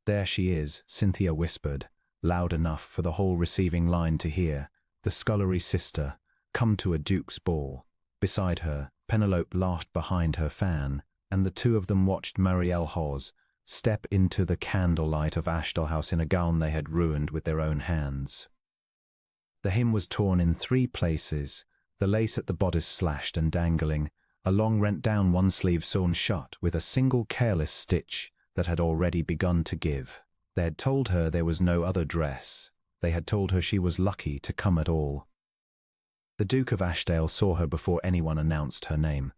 "There she is," Cynthia whispered, loud enough for the whole receiving line to hear. "The scullery sister, come to a duke's ball." Beside her, Penelope laughed behind her fan, and the two of them watched Marielle Hawes step into the candlelight of Ashdale House in a gown they had ruined with their own hands. The hem was torn in 3 places, the lace at the bodice slashed and dangling, a long rent down one sleeve sewn shut with a single careless stitch that had already begun to give. They had told her there was no other dress. They had told her she was lucky to come at all. The Duke of Ashdale saw her before anyone announced her name.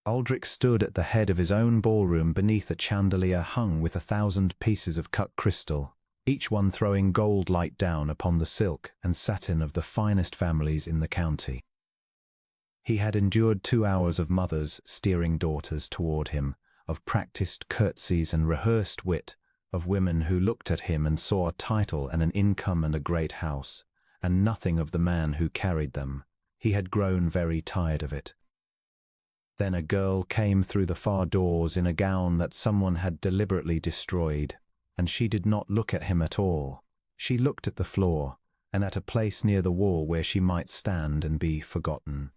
Aldrich stood at the head of his own ballroom beneath a chandelier hung with 1,000 pieces of cut crystal, each one throwing gold light down upon the silk and satin of the finest families in the county. He had endured 2 hours of mothers steering daughters toward him, of practiced curtsies and rehearsed wit, of women who looked at him and saw a title and an income and a great house, and nothing of the man who carried them. He had grown very tired of it. Then a girl came through the far doors in a gown that someone had deliberately destroyed, and she did not look at him at all. She looked at the floor, and at a place near the wall where she might stand and be forgotten.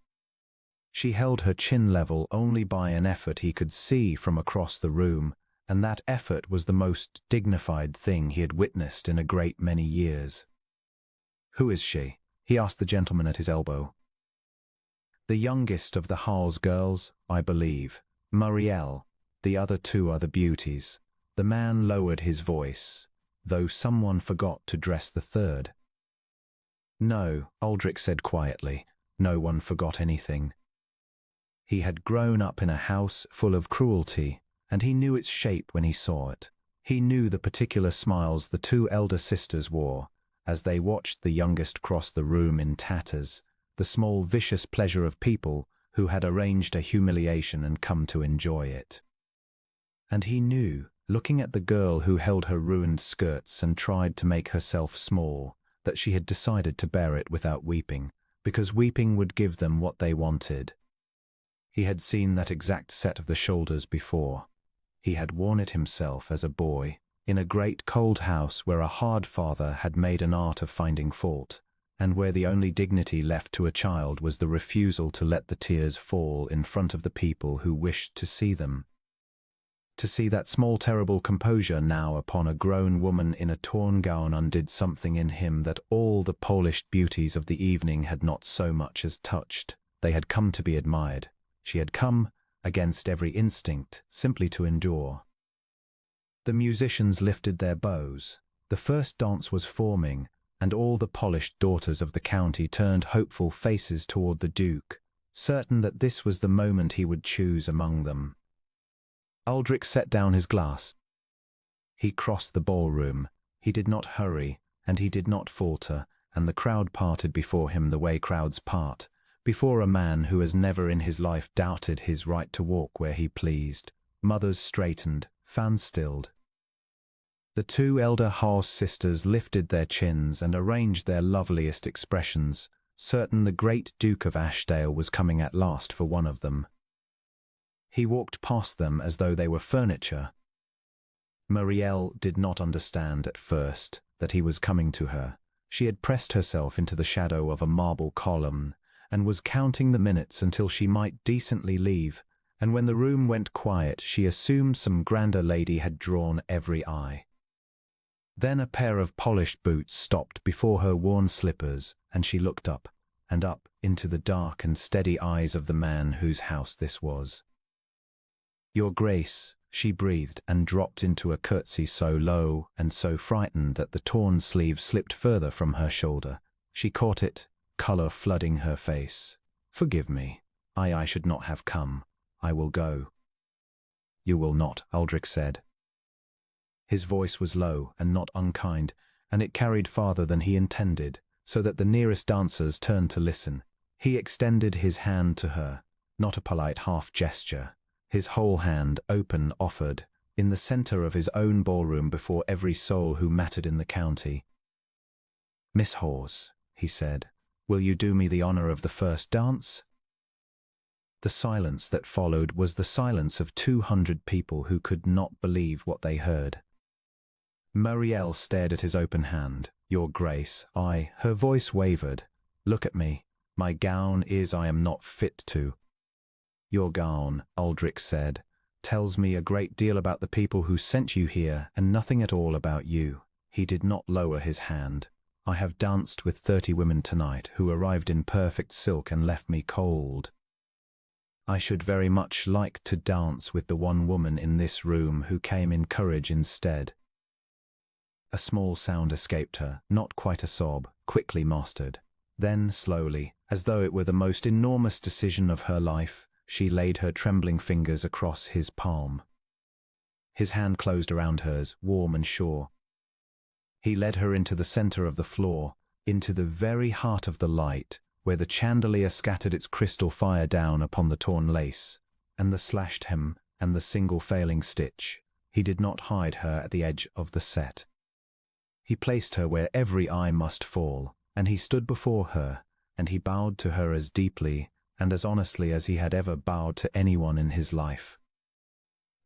She held her chin level only by an effort he could see from across the room, and that effort was the most dignified thing he had witnessed in a great many years. "Who is she?" he asked the gentleman at his elbow. "The youngest of the Hawes girls, I believe. Marielle. The other 2 are the beauties." The man lowered his voice, though someone forgot to dress the 3rd. "No," Aldrich said quietly, "no one forgot anything." He had grown up in a house full of cruelty, and he knew its shape when he saw it. He knew the particular smiles the 2 elder sisters wore as they watched the youngest cross the room in tatters, the small vicious pleasure of people who had arranged a humiliation and come to enjoy it. And he knew, looking at the girl who held her ruined skirts and tried to make herself small, that she had decided to bear it without weeping, because weeping would give them what they wanted. He had seen that exact set of the shoulders before. He had worn it himself as a boy, in a great cold house where a hard father had made an art of finding fault, and where the only dignity left to a child was the refusal to let the tears fall in front of the people who wished to see them. To see that small terrible composure now upon a grown woman in a torn gown undid something in him that all the polished beauties of the evening had not so much as touched. They had come to be admired. She had come, against every instinct, simply to endure. The musicians lifted their bows. The first dance was forming, and all the polished daughters of the county turned hopeful faces toward the Duke, certain that this was the moment he would choose among them. Aldrich set down his glass. He crossed the ballroom. He did not hurry, and he did not falter, and the crowd parted before him the way crowds part, before a man who has never in his life doubted his right to walk where he pleased. Mothers straightened, fans stilled. The 2 elder Hawes sisters lifted their chins and arranged their loveliest expressions, certain the great Duke of Ashdale was coming at last for one of them. He walked past them as though they were furniture. Marielle did not understand at first that he was coming to her. She had pressed herself into the shadow of a marble column and was counting the minutes until she might decently leave, and when the room went quiet she assumed some grander lady had drawn every eye. Then a pair of polished boots stopped before her worn slippers, and she looked up, and up into the dark and steady eyes of the man whose house this was. "Your Grace," she breathed, and dropped into a curtsy so low and so frightened that the torn sleeve slipped further from her shoulder. She caught it, colour flooding her face. "Forgive me. I should not have come. I will go." "You will not," Aldrich said. His voice was low and not unkind, and it carried farther than he intended, so that the nearest dancers turned to listen. He extended his hand to her, not a polite half gesture. His whole hand, open, offered, in the centre of his own ballroom before every soul who mattered in the county. "Miss Hawes," he said, "will you do me the honour of the first dance?" The silence that followed was the silence of 200 people who could not believe what they heard. Muriel stared at his open hand. Your Grace, her voice wavered. Look at me. My gown is I am not fit to. Your gown, Aldrich said, tells me a great deal about the people who sent you here and nothing at all about you. He did not lower his hand. I have danced with 30 women tonight who arrived in perfect silk and left me cold. I should very much like to dance with the one woman in this room who came in courage instead. A small sound escaped her, not quite a sob, quickly mastered. Then, slowly, as though it were the most enormous decision of her life, she laid her trembling fingers across his palm. His hand closed around hers, warm and sure. He led her into the center of the floor, into the very heart of the light, where the chandelier scattered its crystal fire down upon the torn lace, and the slashed hem, and the single failing stitch. He did not hide her at the edge of the set. He placed her where every eye must fall, and he stood before her, and he bowed to her as deeply and as honestly as he had ever bowed to anyone in his life.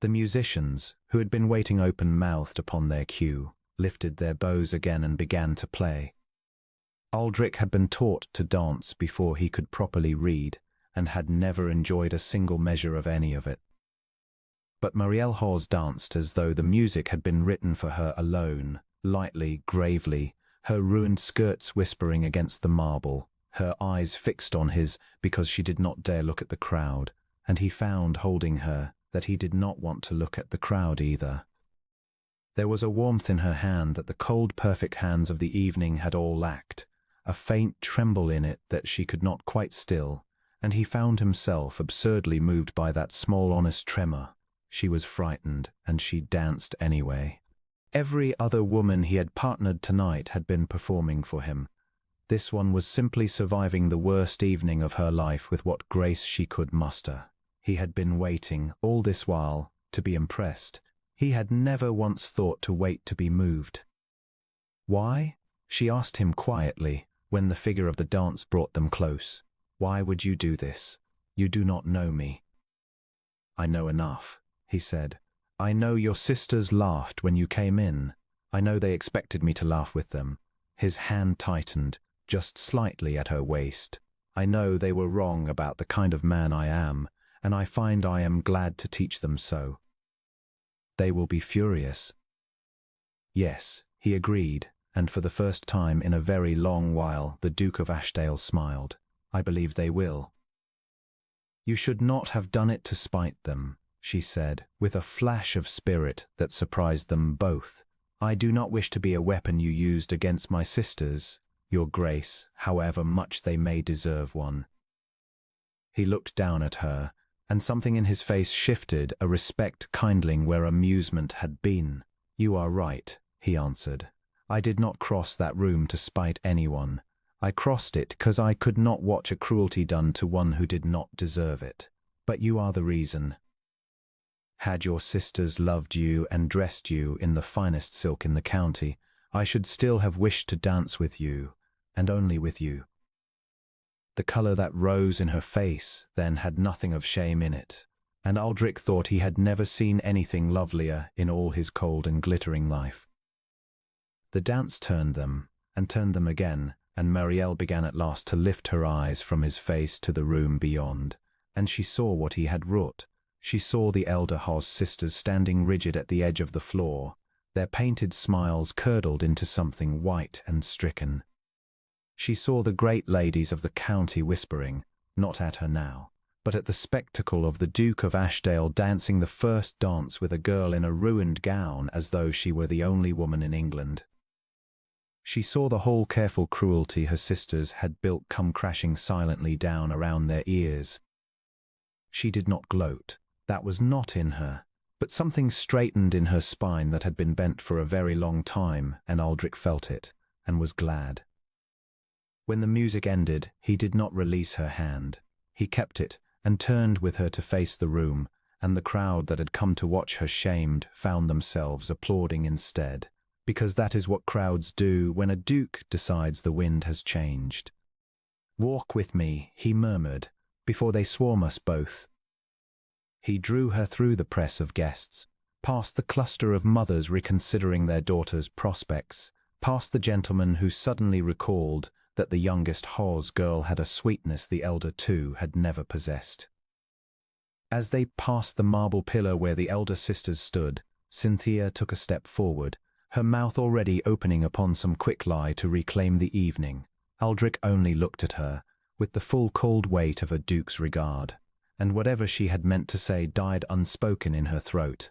The musicians, who had been waiting open-mouthed upon their cue, lifted their bows again and began to play. Aldrich had been taught to dance before he could properly read, and had never enjoyed a single measure of any of it. But Muriel Hawes danced as though the music had been written for her alone, lightly, gravely, her ruined skirts whispering against the marble, her eyes fixed on his because she did not dare look at the crowd, and he found, holding her, that he did not want to look at the crowd either. There was a warmth in her hand that the cold, perfect hands of the evening had all lacked, a faint tremble in it that she could not quite still, and he found himself absurdly moved by that small, honest tremor. She was frightened, and she danced anyway. Every other woman he had partnered tonight had been performing for him. This one was simply surviving the worst evening of her life with what grace she could muster. He had been waiting, all this while, to be impressed. He had never once thought to wait to be moved. Why? She asked him quietly, when the figure of the dance brought them close. Why would you do this? You do not know me. I know enough, he said. I know your sisters laughed when you came in. I know they expected me to laugh with them. His hand tightened, just slightly at her waist. I know they were wrong about the kind of man I am, and I find I am glad to teach them so. They will be furious. Yes, he agreed, and for the first time in a very long while the Duke of Ashdale smiled. I believe they will. You should not have done it to spite them, she said, with a flash of spirit that surprised them both. I do not wish to be a weapon you used against my sisters, your grace, however much they may deserve one. He looked down at her, and something in his face shifted, a respect kindling where amusement had been. You are right, he answered. I did not cross that room to spite anyone. I crossed it because I could not watch a cruelty done to one who did not deserve it. But you are the reason. Had your sisters loved you and dressed you in the finest silk in the county, I should still have wished to dance with you, and only with you. The colour that rose in her face then had nothing of shame in it, and Aldrich thought he had never seen anything lovelier in all his cold and glittering life. The dance turned them, and turned them again, and Muriel began at last to lift her eyes from his face to the room beyond, and she saw what he had wrought. She saw the elder Hawes sisters standing rigid at the edge of the floor, their painted smiles curdled into something white and stricken. She saw the great ladies of the county whispering, not at her now, but at the spectacle of the Duke of Ashdale dancing the first dance with a girl in a ruined gown as though she were the only woman in England. She saw the whole careful cruelty her sisters had built come crashing silently down around their ears. She did not gloat. That was not in her, but something straightened in her spine that had been bent for a very long time, and Aldrich felt it, and was glad. When the music ended, he did not release her hand. He kept it, and turned with her to face the room, and the crowd that had come to watch her shamed found themselves applauding instead, because that is what crowds do when a duke decides the wind has changed. Walk with me, he murmured, before they swarm us both. He drew her through the press of guests, past the cluster of mothers reconsidering their daughters' prospects, past the gentleman who suddenly recalled that the youngest Hawes girl had a sweetness the elder two had never possessed. As they passed the marble pillar where the elder sisters stood, Cynthia took a step forward, her mouth already opening upon some quick lie to reclaim the evening. Aldrich only looked at her, with the full cold weight of a duke's regard, and whatever she had meant to say died unspoken in her throat.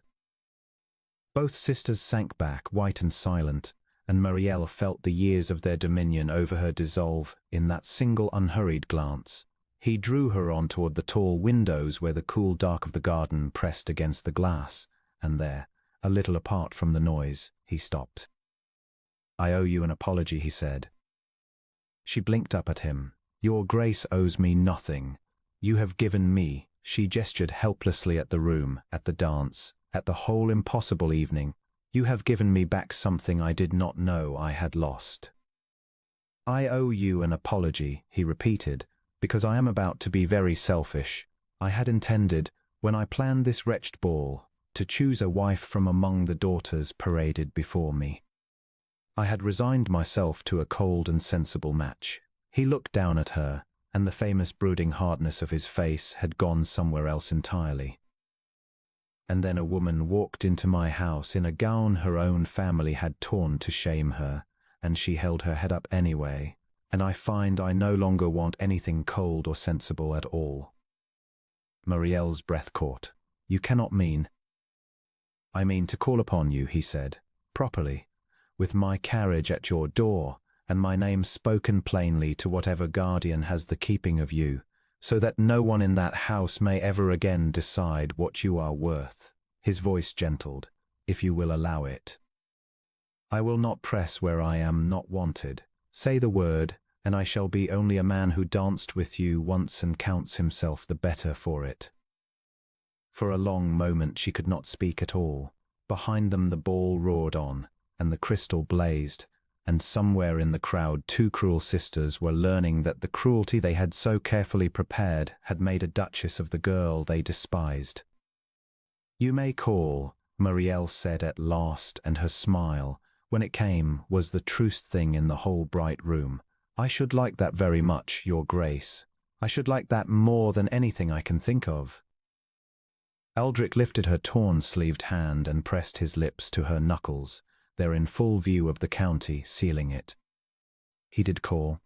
Both sisters sank back, white and silent, and Marielle felt the years of their dominion over her dissolve in that single unhurried glance. He drew her on toward the tall windows where the cool dark of the garden pressed against the glass, and there, a little apart from the noise, he stopped. "I owe you an apology," he said. She blinked up at him. "Your Grace owes me nothing. You have given me," she gestured helplessly at the room, at the dance, at the whole impossible evening, "you have given me back something I did not know I had lost." "I owe you an apology," he repeated, "because I am about to be very selfish. I had intended, when I planned this wretched ball, to choose a wife from among the daughters paraded before me. I had resigned myself to a cold and sensible match." He looked down at her, and the famous brooding hardness of his face had gone somewhere else entirely. "And then a woman walked into my house in a gown her own family had torn to shame her, and she held her head up anyway, and I find I no longer want anything cold or sensible at all." Marielle's breath caught. "You cannot mean—" "I mean to call upon you," he said, "properly, with my carriage at your door, and my name spoken plainly to whatever guardian has the keeping of you, so that no one in that house may ever again decide what you are worth." His voice gentled. "If you will allow it. I will not press where I am not wanted. Say the word, and I shall be only a man who danced with you once and counts himself the better for it." For a long moment she could not speak at all. Behind them the ball roared on, and the crystal blazed, and somewhere in the crowd two cruel sisters were learning that the cruelty they had so carefully prepared had made a duchess of the girl they despised. "You may call," Marielle said at last, and her smile, when it came, was the truest thing in the whole bright room. "I should like that very much, Your Grace. I should like that more than anything I can think of." Aldrich lifted her torn-sleeved hand and pressed his lips to her knuckles, there in full view of the county, sealing it. He did call.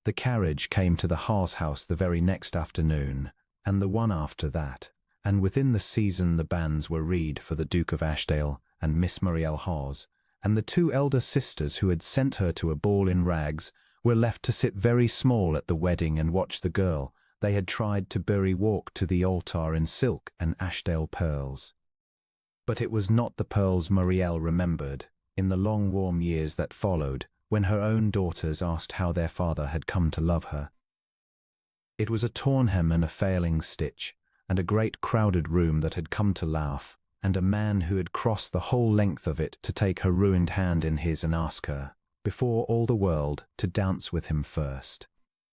The carriage came to the Hawes house the very next afternoon, and the one after that, and within the season the banns were read for the Duke of Ashdale and Miss Marielle Hawes, and the two elder sisters who had sent her to a ball in rags were left to sit very small at the wedding and watch the girl they had tried to bury walk to the altar in silk and Ashdale pearls. But it was not the pearls Marielle remembered, in the long warm years that followed, when her own daughters asked how their father had come to love her. It was a torn hem and a failing stitch, and a great crowded room that had come to laugh, and a man who had crossed the whole length of it to take her ruined hand in his and ask her, before all the world, to dance with him first.